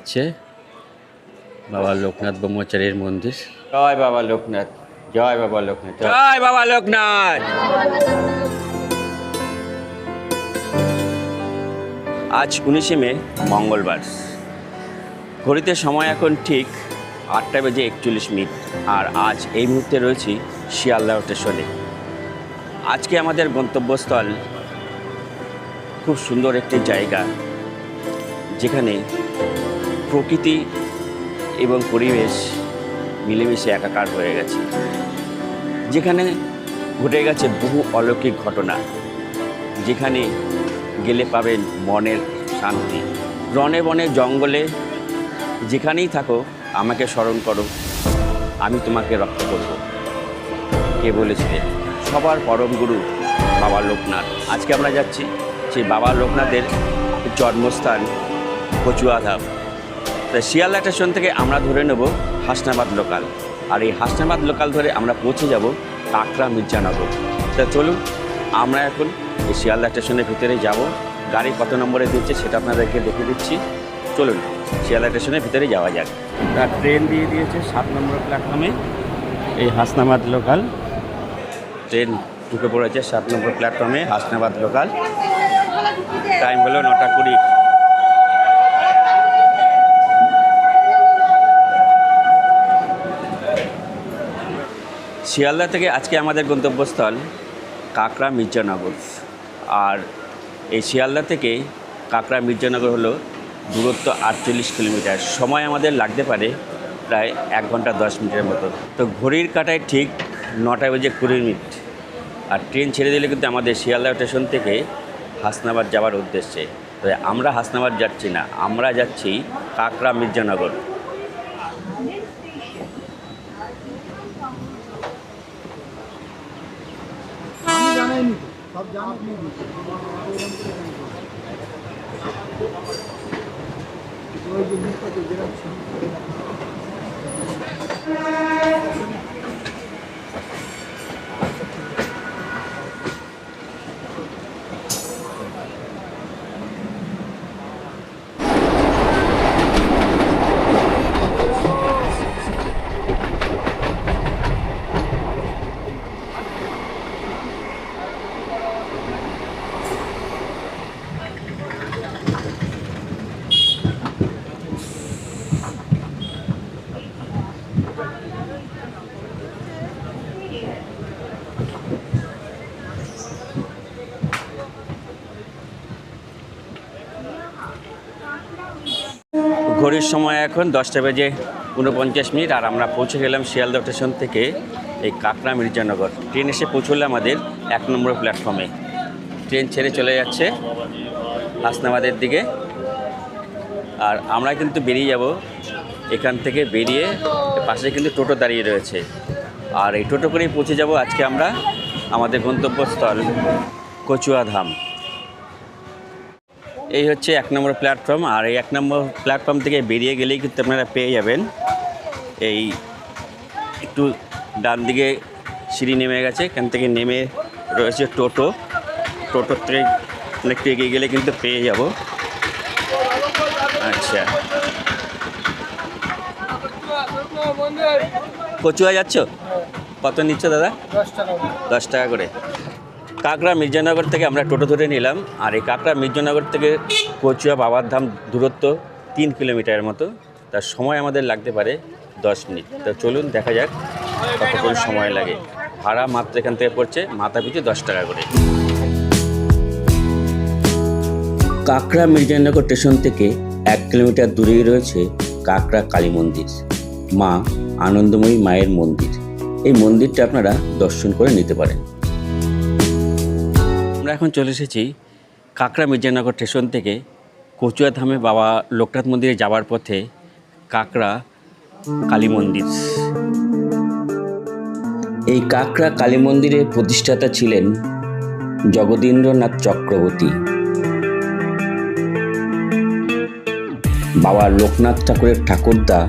হচ্ছে বাবা লোকনাথ ব্রহ্মচারীর মন্দির। জয় বাবা লোকনাথ, জয় বাবা লোকনাথ, জয় বাবা লোকনাথ। আজ 19শে মে মঙ্গলবার। ঘড়িতে সময় এখন ঠিক 8:41। আর আজ এই মুহূর্তে রয়েছি শিয়ালদা স্টেশনে। আজকে আমাদের গন্তব্যস্থল খুব সুন্দর একটি জায়গা, যেখানে প্রকৃতি এবং পরিবেশ মিলেমিশে একাকার হয়ে গেছে, যেখানে ঘটে গেছে বহু অলৌকিক ঘটনা, যেখানে গেলে পাবেন মনের শান্তি। রনে বনে জঙ্গলে যেখানেই থাকো আমাকে স্মরণ করো, আমি তোমাকে রক্ষা করব। কে বলেছিলেন? সবার পরম গুরু বাবা লোকনাথ। আজকে আমরা যাচ্ছি সেই বাবা লোকনাথের জন্মস্থান কচুয়াধাম। তাই শিয়ালদা স্টেশন থেকে আমরা ধরে নেব হাসনাবাদ লোকাল, আর এই হাসনাবাদ লোকাল ধরে আমরা পৌঁছে যাব কাকড়া মির্জানগর। তা চলুন আমরা এখন এই শিয়ালদা স্টেশনের ভিতরে যাব। গাড়ি কত নম্বরে দিচ্ছে সেটা আপনাদেরকে দেখে দিচ্ছি। চলুন শিয়ালদা স্টেশনের ভিতরে যাওয়া যাক। তার ট্রেন দিয়ে দিয়েছে 7 নম্বর প্ল্যাটফর্মে। এই হাসনাবাদ লোকাল ট্রেন ঢুকে পড়েছে 7 নম্বর প্ল্যাটফর্মে, হাসনাবাদ লোকাল। টাইম হলো 9:20। শিয়ালদা থেকে আজকে আমাদের গন্তব্যস্থল কাকড়া মির্জানগর। আর এই শিয়ালদা থেকে কাকড়া মির্জানগর হলো দূরত্ব 48 কিলোমিটার। সময় আমাদের লাগতে পারে প্রায় 1 ঘন্টা 10 মিনিটের মতো। তো ঘড়ির কাঁটায় ঠিক 9:20। আর ট্রেন ছেড়ে দিলে কিন্তু আমাদের শিয়ালদা স্টেশন থেকে হাসনাবাদ যাওয়ার উদ্দেশ্যে। তো আমরা হাসনাবাদ যাচ্ছি না, আমরা যাচ্ছি কাকড়া মির্জানগর। ঘড়ির সময় এখন 10:49 আর আমরা পৌঁছে গেলাম শিয়ালদা স্টেশন থেকে এই কাকড়া মির্জানগর। ট্রেন এসে পৌঁছলো আমাদের 1 নম্বর প্ল্যাটফর্মে। ট্রেন ছেড়ে চলে যাচ্ছে হাসনাবাদের দিকে। আর আমরা কিন্তু বেরিয়ে যাব এখান থেকে। বেরিয়ে পাশে কিন্তু টোটো দাঁড়িয়ে রয়েছে, আর এই টোটো করেই পৌঁছে যাব আজকে আমরা আমাদের গন্তব্যস্থল কচুয়াধাম। এই হচ্ছে 1 নম্বর প্ল্যাটফর্ম। আর এই 1 নম্বর প্ল্যাটফর্ম থেকে বেরিয়ে গেলেই কিন্তু আপনারা পেয়ে যাবেন এই একটু ডান দিকে সিঁড়ি নেমে গেছে, এখান থেকে নেমে রয়েছে টোটো। টোটোর থেকে একটু এগিয়ে গেলে কিন্তু পেয়ে যাব। আচ্ছা, কচুয়া যাচ্ছ? কত নিচ্ছ দাদা? 10 টাকা করে। কাকড়া মির্জানগর থেকে আমরা টোটো ধরে নিলাম। আর এই কাকড়া মির্জানগর থেকে কচুয়া বাবার ধাম দূরত্ব 3 কিলোমিটারের মতো। তার সময় আমাদের লাগতে পারে 10 মিনিট। তো চলুন দেখা যাক কতক্ষণ সময় লাগে। ভাড়া মাত্র এখান থেকে পড়ছে মাথা পিছু 10 টাকা করে। কাকড়া মির্জানগর স্টেশন থেকে 1 কিলোমিটার দূরেই রয়েছে কাকড়া কালী মন্দির, মা আনন্দময়ী মায়ের মন্দির। এই মন্দিরটা আপনারা দর্শন করে নিতে পারেন। আমরা এখন চলে এসেছি কাকড়া মির্জানগর স্টেশন থেকে কচুয়াধামে বাবা লোকনাথ মন্দিরে যাওয়ার পথে কাকড়া কালী মন্দির। এই কাকড়া কালী মন্দিরের প্রতিষ্ঠাতা ছিলেন জগদীন্দ্রনাথ চক্রবর্তী। বাবা লোকনাথ ঠাকুরের ঠাকুরদা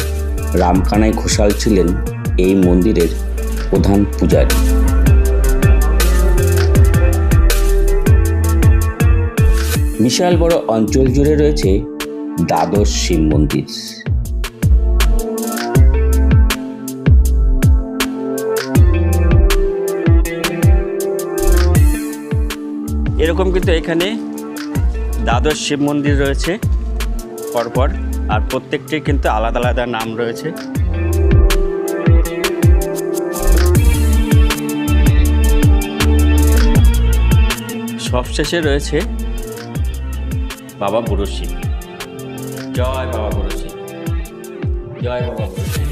রামকানাই ঘোষাল ছিলেন এই মন্দিরের প্রধান পূজারী। বিশাল বড় অঞ্চল জুড়ে রয়েছে দ্বাদশ শিব মন্দির। এরকম কিন্তু এখানে দ্বাদশ শিব মন্দির রয়েছে পরপর, আর প্রত্যেকটির কিন্তু আলাদা আলাদা নাম রয়েছে। সবশেষে রয়েছে বাবা বুড়ো শিব। জয় বাবা বুড়ো শিব, জয় বাবা বুড়ো শিব।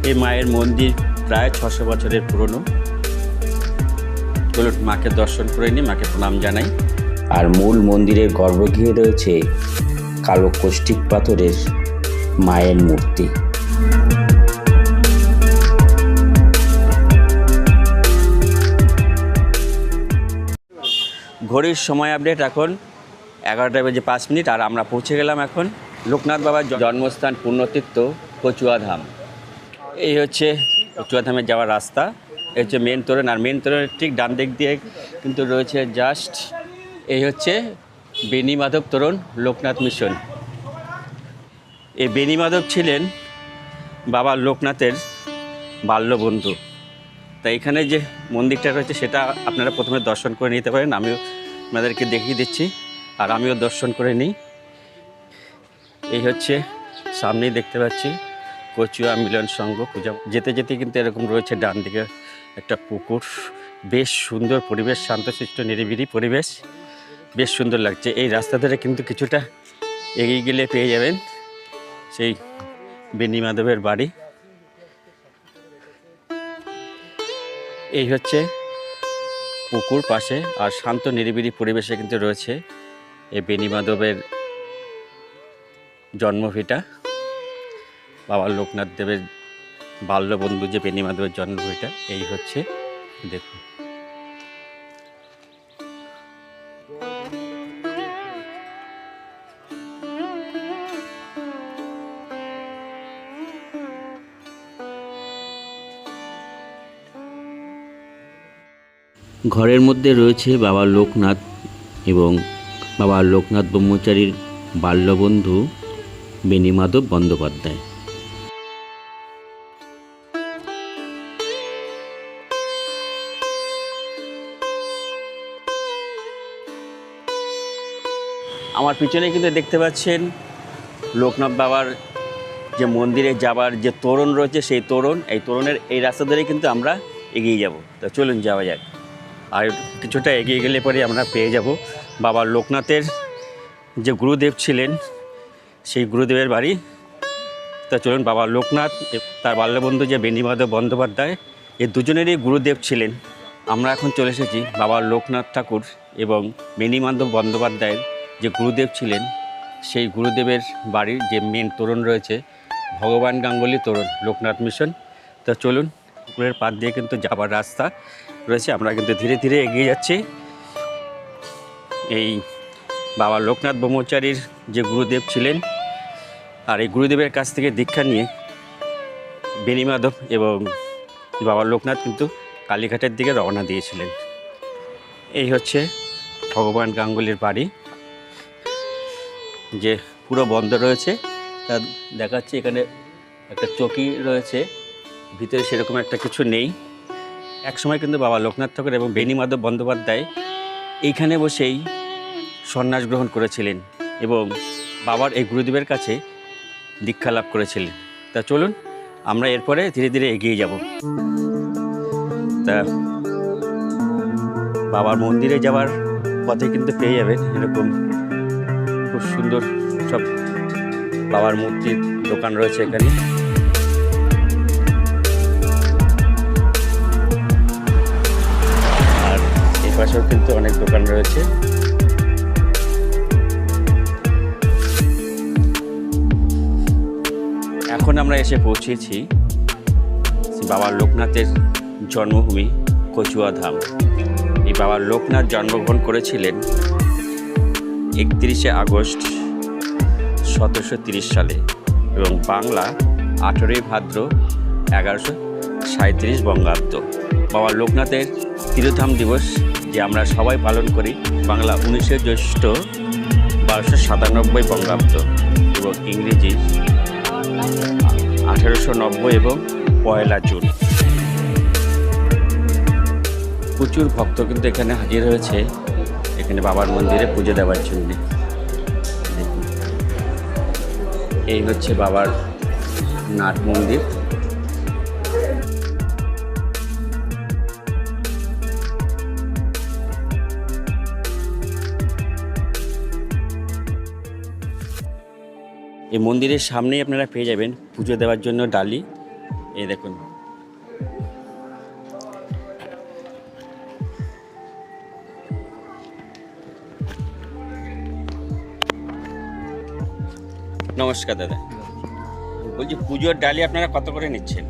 এই মায়ের মন্দির প্রায় 600 বছরের পুরনো। চলুন মাকে দর্শন করে নিই, মাকে প্রণাম জানাই। আর মূল মন্দিরের গর্ভগৃহে রয়েছে কালো কষ্টিক পাথরের মায়ের মূর্তি। ঘড়ির সময় আপডেট এখন 11:05, আর আমরা পৌঁছে গেলাম এখন লোকনাথ বাবার জন্মস্থান পুণ্যতীর্থ কচুয়াধাম। এই হচ্ছে কচুয়াধামে যাওয়ার রাস্তা। এই হচ্ছে মেন তোরণ, আর মেন তোরণের ঠিক ডান দিক দিয়ে কিন্তু রয়েছে জাস্ট এই হচ্ছে বেণীমাধব তোরণ লোকনাথ মিশন। এই বেণীমাধব ছিলেন বাবা লোকনাথের বাল্যবন্ধু। তাই এখানে যে মন্দিরটা রয়েছে সেটা আপনারা প্রথমে দর্শন করে নিতে পারেন। আমিও আপনাদেরকে দেখিয়ে দিচ্ছি, আর আমিও দর্শন করে নিই। এই হচ্ছে সামনেই দেখতে পাচ্ছি কচুয়া মিলন সংঘ পূজা। যেতে যেতে কিন্তু এরকম রয়েছে ডান দিকে একটা পুকুর। বেশ সুন্দর পরিবেশ, শান্তশিষ্ট নিরিবিলি পরিবেশ, বেশ সুন্দর লাগছে। এই রাস্তা ধরে কিন্তু কিছুটা এগিয়ে গেলে পেয়ে যাবেন সেই বেণীমাধবের বাড়ি। এই হচ্ছে পুকুর পাশে, আর শান্ত নিরিবিলি পরিবেশে কিন্তু রয়েছে এই বেণীমাধবের জন্মভিটা। বাবা লোকনাথ দেবের বাল্যবন্ধু যে বেণীমাধবের জন্মভিটা, এই হচ্ছে দেখুন। ঘরের মধ্যে রয়েছে বাবা লোকনাথ এবং বাবা লোকনাথ ব্রহ্মচারীর বাল্যবন্ধু বেণীমাধব বন্দ্যোপাধ্যায়। আমার পিছনে কিন্তু দেখতে পাচ্ছেন লোকনাথ বাবার যে মন্দিরে যাবার যে তোরণ রয়েছে, সেই তোরণ। এই তোরণের এই রাস্তা ধরে কিন্তু আমরা এগিয়ে যাব। তো চলুন যাওয়া যাক। আর কিছুটা এগিয়ে গেলে পরে আমরা পেয়ে যাব বাবা লোকনাথের যে গুরুদেব ছিলেন সেই গুরুদেবের বাড়ি। তা চলুন, বাবা লোকনাথ তার বাল্যবন্ধু যে বেণীমাধব বন্দ্যোপাধ্যায়, এই দুজনেরই গুরুদেব ছিলেন। আমরা এখন চলে এসেছি বাবা লোকনাথ ঠাকুর এবং বেণীমাধব বন্দ্যোপাধ্যায়ের যে গুরুদেব ছিলেন সেই গুরুদেবের বাড়ির যে মেন তোরণ রয়েছে, ভগবান গাঙ্গুলি তোরণ লোকনাথ মিশন। তা চলুন, পুকুরের পাড় দিয়ে কিন্তু যাবার রাস্তা রয়েছে। আমরা কিন্তু ধীরে ধীরে এগিয়ে যাচ্ছি। এই বাবা লোকনাথ ব্রহ্মচারীর যে গুরুদেব ছিলেন, আর এই গুরুদেবের কাছ থেকে দীক্ষা নিয়ে বেণীমাধব এবং বাবা লোকনাথ কিন্তু কালীঘাটের দিকে রওনা দিয়েছিলেন। এই হচ্ছে ভগবান গাঙ্গুলির বাড়ি, যে পুরো বন্ধ রয়েছে। তা দেখাচ্ছে এখানে একটা চৌকি রয়েছে, ভিতরে সেরকম একটা কিছু নেই। একসময় কিন্তু বাবা লোকনাথ ঠাকুর এবং বেণীমাধব বন্দ্যোপাধ্যায় এইখানে বসেই সন্ন্যাস গ্রহণ করেছিলেন এবং বাবার এই গুরুদেবের কাছে দীক্ষা লাভ করেছিলেন। তা চলুন আমরা এরপরে ধীরে ধীরে এগিয়ে যাব। তা বাবার মন্দিরে যাওয়ার পথে কিন্তু পেয়ে যাবেন এরকম খুব সুন্দর সব বাবার মূর্তির দোকান রয়েছে এখানে। আর এই পাশেও কিন্তু অনেক দোকান রয়েছে। এখন আমরা এসে পৌঁছেছি বাবা লোকনাথের জন্মভূমি কচুয়াধাম। এই বাবা লোকনাথ জন্মগ্রহণ করেছিলেন 31শে আগস্ট 1730 সালে এবং বাংলা 18ই ভাদ্র 1137 বঙ্গাব্দ। বাবা লোকনাথের তিরোধাম দিবস যে আমরা সবাই পালন করি, বাংলা 19শে জ্যৈষ্ঠ 1297 বঙ্গাব্দ এবং ইংরেজি 1890 এবং 1 জুন। প্রচুর ভক্ত কিন্তু এখানে হাজির হয়েছে এখানে বাবার মন্দিরে পুজো দেওয়ার জন্য। দেখুন, এই হচ্ছে বাবার নাট মন্দির। এই মন্দিরের সামনেই আপনারা পেয়ে যাবেন পুজো দেওয়ার জন্য ডালি। এই দেখুন, নমস্কার দাদা, বলছি পুজোর ডালি আপনারা কত করে নিচ্ছেন?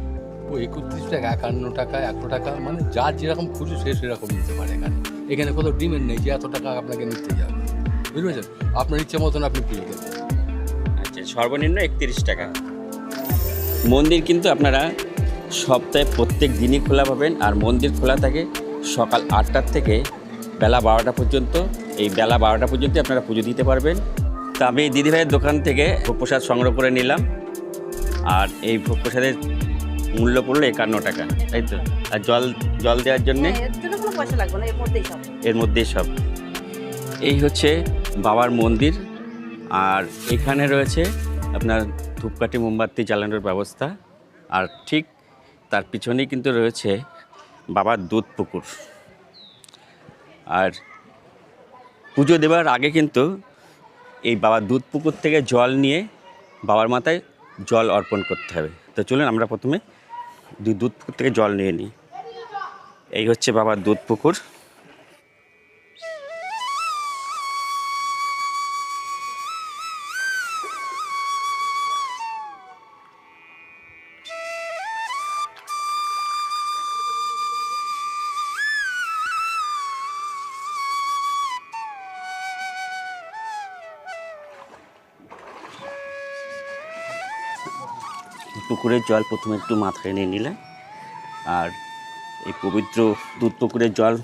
31 টাকা, 51 টাকা, 100 টাকা, মানে যার যেরকম খুশি সে সেরকম নিতে পারে। এখানে কোনো ডিমেন্ড নেই যে এত টাকা আপনাকে নিতে যাবে, বুঝতে পেরেছেন? আপনার ইচ্ছে মতন আপনি পুজো দেবেন। আচ্ছা, সর্বনিম্ন 31 টাকা। মন্দির কিন্তু আপনারা সপ্তাহে প্রত্যেক দিনই খোলা পাবেন, আর মন্দির খোলা থাকে সকাল 8টার থেকে বেলা 12টা পর্যন্ত। এই বেলা 12টা পর্যন্ত আপনারা পুজো দিতে পারবেন। তা আমি দিদিভাইয়ের দোকান থেকে ভোগ প্রসাদ সংগ্রহ করে নিলাম, আর এই ভোগ প্রসাদের মূল্য পড়লো 51 টাকা, তাই তো? আর জল দেওয়ার জন্যে পয়সা লাগবে না, এর মধ্যেই সব। এই হচ্ছে বাবার মন্দির, আর এখানে রয়েছে আপনার ধূপকাঠি মোমবাতি জ্বালানোর ব্যবস্থা, আর ঠিক তার পিছনেই কিন্তু রয়েছে বাবার দুধ পুকুর। আর পুজো দেওয়ার আগে কিন্তু এই বাবার দুধ পুকুর থেকে জল নিয়ে বাবার মাথায় জল অর্পণ করতে হবে। তো চলুন আমরা প্রথমে দুধ পুকুর থেকে জল নিয়ে নিই। এই হচ্ছে বাবার দুধ পুকুর। পুকুরের জল প্রথমে একটু মাথায় নিয়ে নিলে, আর এই পবিত্র দুধ পুকুরের জল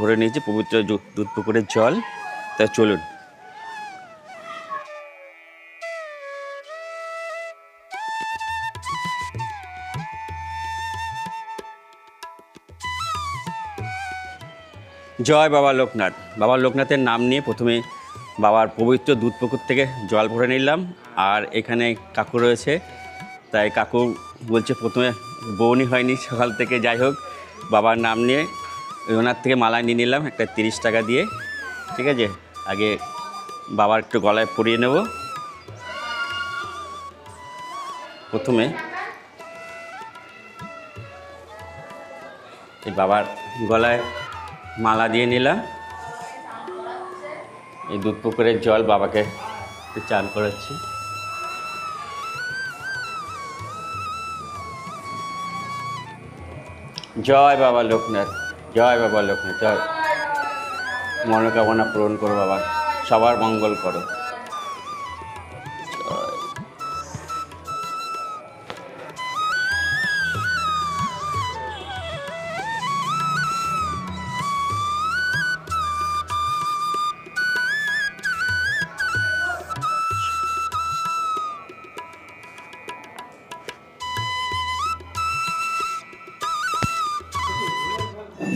ভরে নিয়েছে, পবিত্র দুধ পুকুরের জল। তা চলুন জয় বাবা লোকনাথ। বাবা লোকনাথের নাম নিয়ে প্রথমে বাবার পবিত্র দুধ পুকুর থেকে জল ভরে নিলাম। আর এখানে কাকু রয়েছে, তাই কাকু বলছে প্রথমে বউনি হয়নি সকাল থেকে, যাই হোক বাবার নাম নিয়ে ওনার থেকে মালা নিয়ে নিলাম একটা 30 টাকা দিয়ে। ঠিক আছে, আগে বাবার একটু গলায় পরিয়ে নেব। প্রথমে এই বাবার গলায় মালা দিয়ে নিলাম। এই দুধ পুকুরের জল বাবাকে চান করাচ্ছি। জয় বাবা লোকনাথ, জয় বাবা লোকনাথ, জয়। মনোকামনা পূরণ করো বাবা, সবার মঙ্গল করো।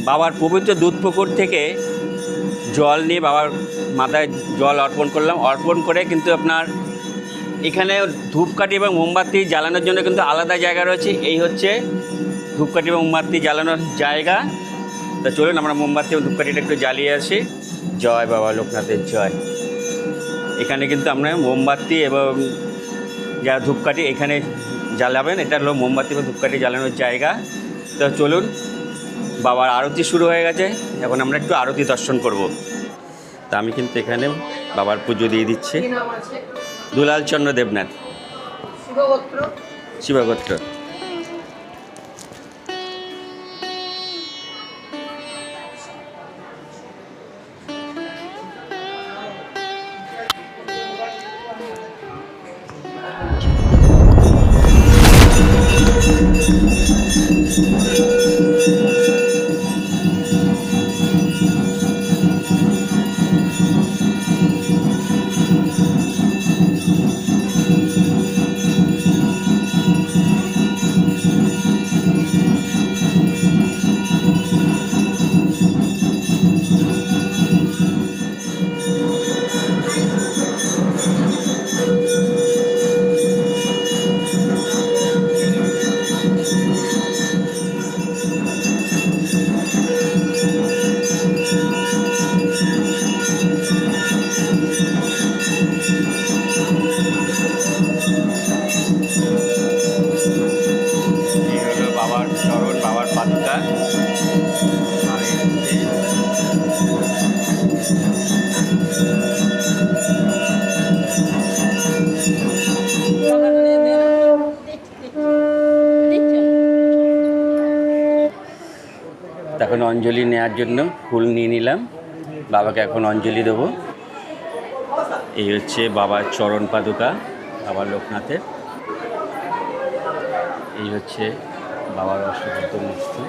বাবার পবিত্র দুধ পুকুর থেকে জল নিয়ে বাবার মাথায় জল অর্পণ করলাম। অর্পণ করে কিন্তু আপনার এখানে ধূপকাঠি এবং মোমবাতি জ্বালানোর জন্য কিন্তু আলাদা জায়গা রয়েছে। এই হচ্ছে ধূপকাঠি এবং মোমবাতি জ্বালানোর জায়গা। তা চলুন আমরা মোমবাতি এবং ধূপকাঠিটা একটু জ্বালিয়ে আসি। জয় বাবা লোকনাথের জয়। এখানে কিন্তু আমরা মোমবাতি এবং যারা ধূপকাঠি এখানে জ্বালাবেন, এটা হলো মোমবাতি এবং ধূপকাঠি জ্বালানোর জায়গা। তো চলুন, বাবার আরতি শুরু হয়ে গেছে, এখন আমরা একটু আরতি দর্শন করব। তা আমি কিন্তু এখানে বাবার পুজো দিয়ে দিচ্ছি। দুলাল চন্দ্র দেবনাথ, শিবগোত্র। তখন অঞ্জলি নেওয়ার জন্য ফুল নিয়ে নিলাম, বাবাকে এখন অঞ্জলি দেবো। এই হচ্ছে বাবার চরণ পাদুকা, বাবা লোকনাথের। এই হচ্ছে বাবার অষ্টবদ্ধ মূর্তি।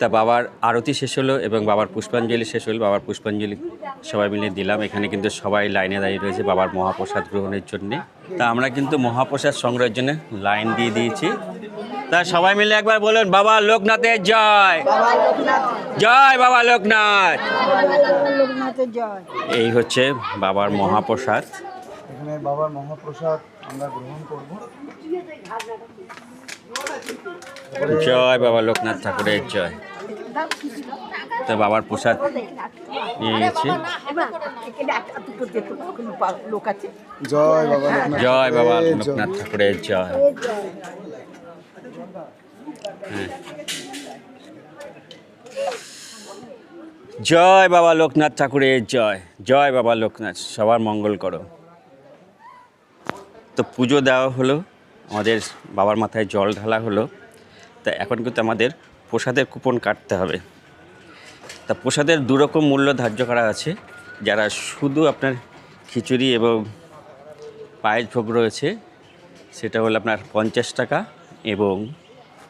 তা বাবার আরতি শেষ হলো এবং বাবার পুষ্পাঞ্জলি শেষ হলো। বাবার পুষ্পাঞ্জলি সবাই মিলে দিলাম। এখানে কিন্তু সবাই লাইনে দাঁড়িয়ে রয়েছে বাবার মহাপ্রসাদ গ্রহণের জন্যে। তা আমরা কিন্তু মহাপ্রসাদ সংগ্রহের জন্য লাইন দিয়ে দিয়েছি। তা সবাই মিলে একবার বলুন, বাবা লোকনাথের জয়, জয় বাবা লোকনাথ। এই হচ্ছে বাবার মহাপ্রসাদ। এখানে বাবার মহাপ্রসাদ আমরা গ্রহণ করব। জয় বাবা লোকনাথ ঠাকুরের জয়। তো বাবার প্রসাদ নিয়ে গেছি। জয় বাবা লোকনাথ, জয় বাবা লোকনাথ ঠাকুরের জয়। হ্যাঁ। জয় বাবা লোকনাথ ঠাকুরের জয়, জয় বাবা লোকনাথ, সবার মঙ্গল করো। তো পুজো দেওয়া হলো, আমাদের বাবার মাথায় জল ঢালা হলো। তা এখন কিন্তু আমাদের প্রসাদের কুপন কাটতে হবে। তা প্রসাদের দুরকম মূল্য ধার্য করা আছে। যারা শুধু আপনার খিচুড়ি এবং পায়েস ভোগ রয়েছে সেটা হলো আপনার 50 টাকা, এবং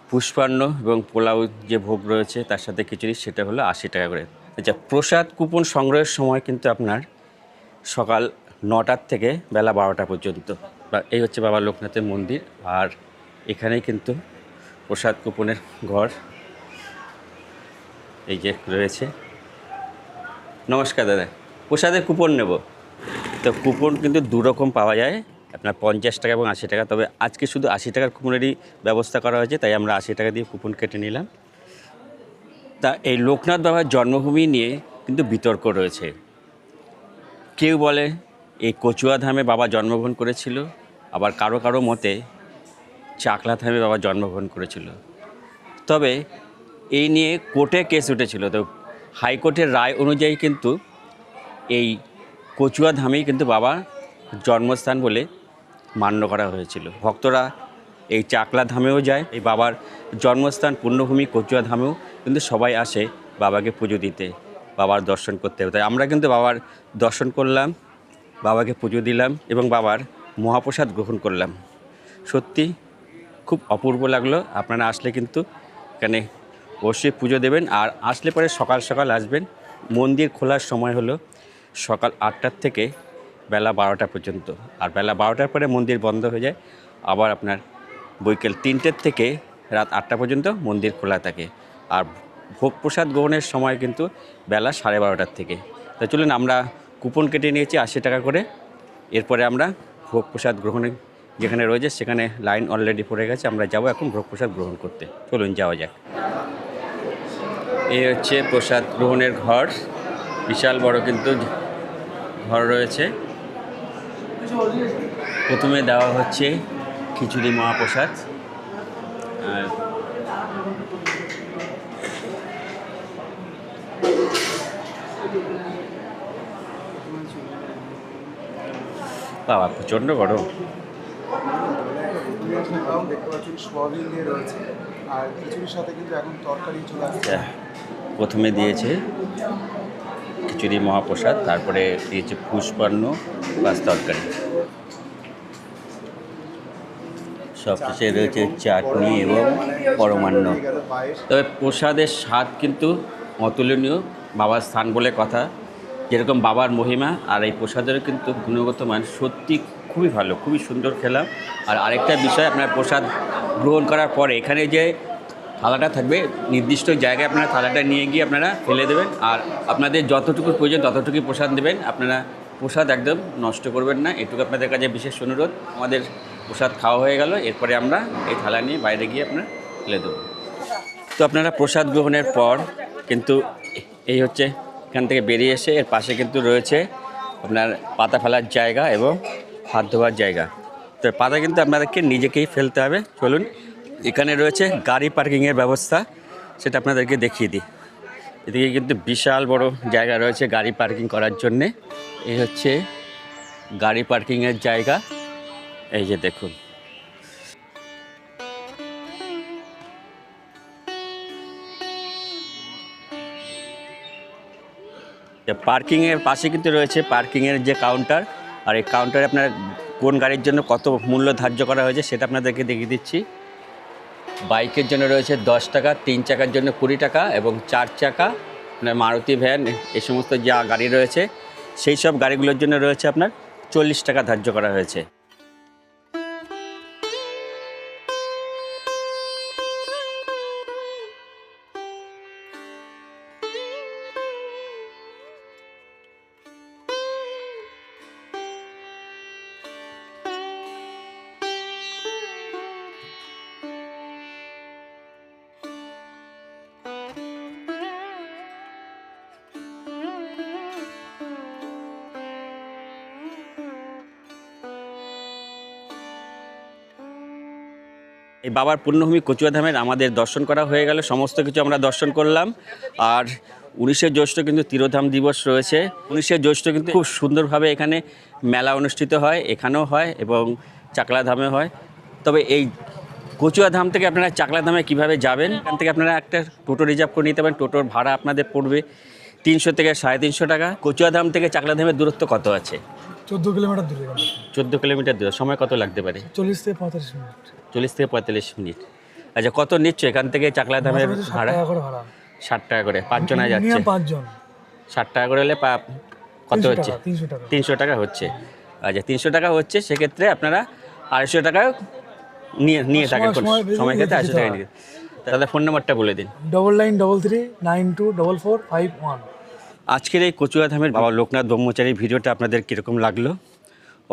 পুষ্পান্ন এবং পোলাও যে ভোগ রয়েছে তার সাথে খিচুড়ি সেটা হলো 80 টাকা করে। আচ্ছা, প্রসাদ কুপন সংগ্রহের সময় কিন্তু আপনার সকাল 9টার থেকে বেলা 12টা পর্যন্ত। এই হচ্ছে বাবা লোকনাথের মন্দির, আর এখানেই কিন্তু প্রসাদ কুপনের ঘর এই যে রয়েছে। নমস্কার দাদা, প্রসাদের কুপন নেব। তো কুপন কিন্তু দুরকম পাওয়া যায়, আপনার 50 টাকা এবং 80 টাকা। তবে আজকে শুধু 80 টাকার কুপনেরই ব্যবস্থা করা হয়েছে, তাই আমরা 80 টাকা দিয়ে কুপন কেটে নিলাম। তা এই লোকনাথ বাবার জন্মভূমি নিয়ে কিন্তু বিতর্ক রয়েছে। কেউ বলে এই কচুয়া ধামে বাবা জন্মগ্রহণ করেছিল, আবার কারো কারো মতে চাকলা ধামে বাবা জন্মগ্রহণ করেছিল। তবে এই নিয়ে কোর্টে কেস উঠেছিল। তো হাইকোর্টের রায় অনুযায়ী কিন্তু এই কচুয়া ধামেই কিন্তু বাবার জন্মস্থান বলে মান্য করা হয়েছিল। ভক্তরা এই চাকলা ধামেও যায়, এই বাবার জন্মস্থান পুণ্যভূমি কচুয়া ধামেও কিন্তু সবাই আসে বাবাকে পুজো দিতে, বাবার দর্শন করতে। তাই আমরা কিন্তু বাবার দর্শন করলাম, বাবাকে পুজো দিলাম এবং বাবার মহাপ্রসাদ গ্রহণ করলাম। সত্যি খুব অপূর্ব লাগলো। আপনারা আসলে কিন্তু এখানে অবশ্যই পুজো দেবেন, আর আসলে পরে সকাল সকাল আসবেন। মন্দির খোলার সময় হলো সকাল 8টার থেকে বেলা 12টা পর্যন্ত, আর বেলা 12টার পরে মন্দির বন্ধ হয়ে যায়। আবার আপনার বৈকাল 3টের থেকে রাত 8টা পর্যন্ত মন্দির খোলা থাকে। আর ভোগ প্রসাদ গ্রহণের সময় কিন্তু বেলা 12:30টার থেকে। তো চলুন, আমরা কুপন কেটে নিয়েছি 80 টাকা করে। এরপরে আমরা ভোগ প্রসাদ গ্রহণে যেখানে রয়েছে সেখানে লাইন অলরেডি পড়ে গেছে, আমরা যাব এখন ভোগ প্রসাদ গ্রহণ করতে। চলুন যাওয়া যাক। এই হচ্ছে প্রসাদ গ্রহণের ঘর, বিশাল বড় কিন্তু ঘর রয়েছে। প্রথমে দেওয়া হচ্ছে খিচুড়ি মহাপ্রসাদ, আর বাবা প্রচণ্ড গরম। দেখতে পাচ্ছেন সোয়াবিন দিয়ে রয়েছে, আর খিচুড়ির সাথে কিন্তু এখন তরকারি চলে আসছে। প্রথমে দিয়েছে খিচুড়ি মহাপ্রসাদ, তারপরে দিয়েছে পুষ্পান্ন প্লাস তরকারি, সবশেষে রয়েছে চাটনি এবং পরমান্ন। তবে প্রসাদের স্বাদ কিন্তু অতুলনীয়, বাবার স্থান বলে কথা। যেরকম বাবার মহিমা, আর এই প্রসাদেরও কিন্তু গুণগত মান সত্যি খুবই ভালো, খুবই সুন্দর খেলাম। আর আরেকটা বিষয়, আপনার প্রসাদ গ্রহণ করার পরে এখানে যে থালাটা থাকবে, নির্দিষ্ট জায়গায় আপনারা থালাটা নিয়ে গিয়ে আপনারা ফেলে দেবেন, আর আপনাদের যতটুকু প্রয়োজন ততটুকুই প্রসাদ দেবেন। আপনারা প্রসাদ একদম নষ্ট করবেন না, এটুকু আপনাদের কাছে বিশেষ অনুরোধ। আমাদের প্রসাদ খাওয়া হয়ে গেল, এরপরে আমরা এই থালা নিয়ে বাইরে গিয়ে আপনার ফেলে দেবো। তো আপনারা প্রসাদ গ্রহণের পর কিন্তু এই হচ্ছে এখান থেকে বেরিয়ে এসে এর পাশে কিন্তু রয়েছে আপনার পাতা ফেলার জায়গা এবং হাত ধোয়ার জায়গা। তো পাতা কিন্তু আপনাদেরকে নিজেকেই ফেলতে হবে। চলুন, এখানে রয়েছে গাড়ি পার্কিংয়ের ব্যবস্থা, সেটা আপনাদেরকে দেখিয়ে দিই। এদিকে কিন্তু বিশাল বড় জায়গা রয়েছে গাড়ি পার্কিং করার জন্যে। এই হচ্ছে গাড়ি পার্কিংয়ের জায়গা, এই যে দেখুন। পার্কিংয়ের পাশে কিন্তু রয়েছে পার্কিংয়ের যে কাউন্টার, আর এই কাউন্টারে আপনার কোন গাড়ির জন্য কত মূল্য ধার্য করা হয়েছে সেটা আপনাদেরকে দেখিয়ে দিচ্ছি। বাইকের জন্য রয়েছে 10 টাকা, 3 চাকার জন্য 20 টাকা এবং 4 চাকা আপনার মারুতি ভ্যান এই সমস্ত যা গাড়ি রয়েছে সেই সব গাড়িগুলোর জন্য রয়েছে আপনার 40 টাকা ধার্য করা হয়েছে। এই বাবার পুণ্যভূমি কচুয়াধামের আমাদের দর্শন করা হয়ে গেল, সমস্ত কিছু আমরা দর্শন করলাম। আর 19শে জ্যৈষ্ঠ কিন্তু তিরোধাম দিবস রয়েছে। 19শে জ্যৈষ্ঠ কিন্তু খুব সুন্দরভাবে এখানে মেলা অনুষ্ঠিত হয়, এখানেও হয় এবং চাকলাধামে হয়। তবে এই কচুয়াধাম থেকে আপনারা চাকলাধামে কিভাবে যাবেন, এখান থেকে আপনারা একটা টোটো রিজার্ভ করে নিতে পারেন। টোটোর ভাড়া আপনাদের পড়বে 300 থেকে 350 টাকা। কচুয়াধাম থেকে চাকলাধামের দূরত্ব কত আছে? 14 কিলোমিটার দূরে। 14 কিলোমিটার দূরে। সময় কত লাগতে পারে? 40 থেকে 45 মিনিট। 40 থেকে 45 মিনিট। আচ্ছা, কত নিচ্ছ এখান থেকে চাকলাধামের ভাড়া? 60 টাকা করে। 5 জনা যাচ্ছে। 5 জন। 60 টাকা করে হলে কত হচ্ছে? 300 টাকা হচ্ছে। আচ্ছা, 300 টাকা হচ্ছে। সেক্ষেত্রে আপনারা 250 টাকা নিয়ে থাকেন সময় ক্ষেত্রে 250 টাকা নিয়ে। তাহলে ফোন নাম্বারটা বলে দিন। 9933924451। আজকের এই কচুয়াধামের বাবা লোকনাথ ব্রহ্মচারী ভিডিওটা আপনাদের কীরকম লাগলো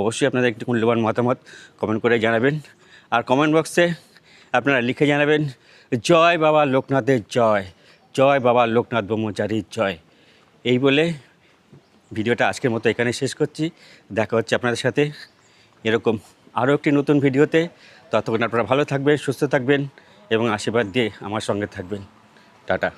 অবশ্যই আপনাদের একটি মূল্যবান মতামত কমেন্ট করে জানাবেন। আর কমেন্ট বক্সে আপনারা লিখে জানাবেন জয় বাবা লোকনাথের জয়, জয় বাবা লোকনাথ ব্রহ্মচারীর জয়। এই বলে ভিডিওটা আজকের মতো এখানে শেষ করছি। দেখা হচ্ছে আপনাদের সাথে এরকম আরও একটি নতুন ভিডিওতে। ততক্ষণ আপনারা ভালো থাকবেন, সুস্থ থাকবেন এবং আশীর্বাদ দিয়ে আমার সঙ্গে থাকবেন। টাটা।